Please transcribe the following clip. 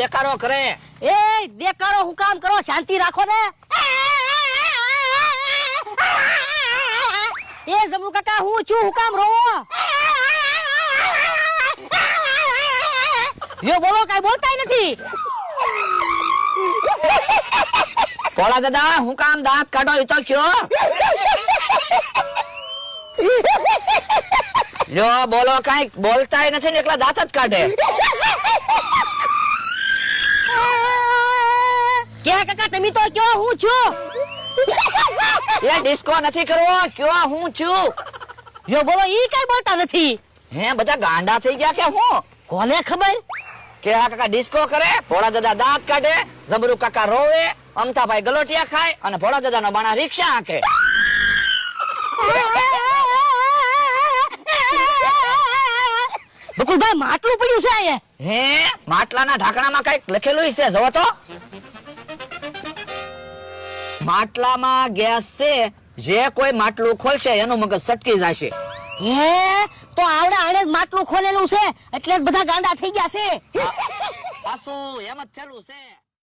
દેકારો કરે. એ દેકારો હું કામ કરો, શાંતિ રાખો ને. એ જમરૂ કાકા હું છું, હું કામ રોવો? યો બોલો, કાઈ બોલતાય નથી. ભોળા દાદા હું કામ દાંત કાઢો એ તો કયો. જો બોલો, કઈ બોલતાય નથી ને એકલા દાંત જ કાઢે. કે કાકા તમે તો કયો હું છું? એ ડિસ્કો નથી કરવો, કયો હું છું. યો બોલો, ઈ કઈ બોલતા નથી. હે બધા ગાંડા થઈ ગયા કે હું? કોને ખબર? કે આ કાકા ડિસ્કો કરે, ભોળા દાદા દાંત કાઢે, જમરૂ કાકા રોવે, અમથાભાઈ ગલોટિયા ખાય અને ભોળા દાદા નો બાણા રિક્ષા હાંકે. બકુલભાઈ માટલું પડ્યું છે અહીંયા. હે માટલાના ઢાંકણામાં કઈક લખેલું છે, જોવો તો. માટલામાં ગેસ છે, જે કોઈ માટલું ખોલશે એનું મગજ સટકી જશે. હે તો આવડે આણે જ માટલું ખોલેલું છે એટલે જ બધા ગાંડા થઈ ગયા છે. પાછું એમ જ થયેલું છે.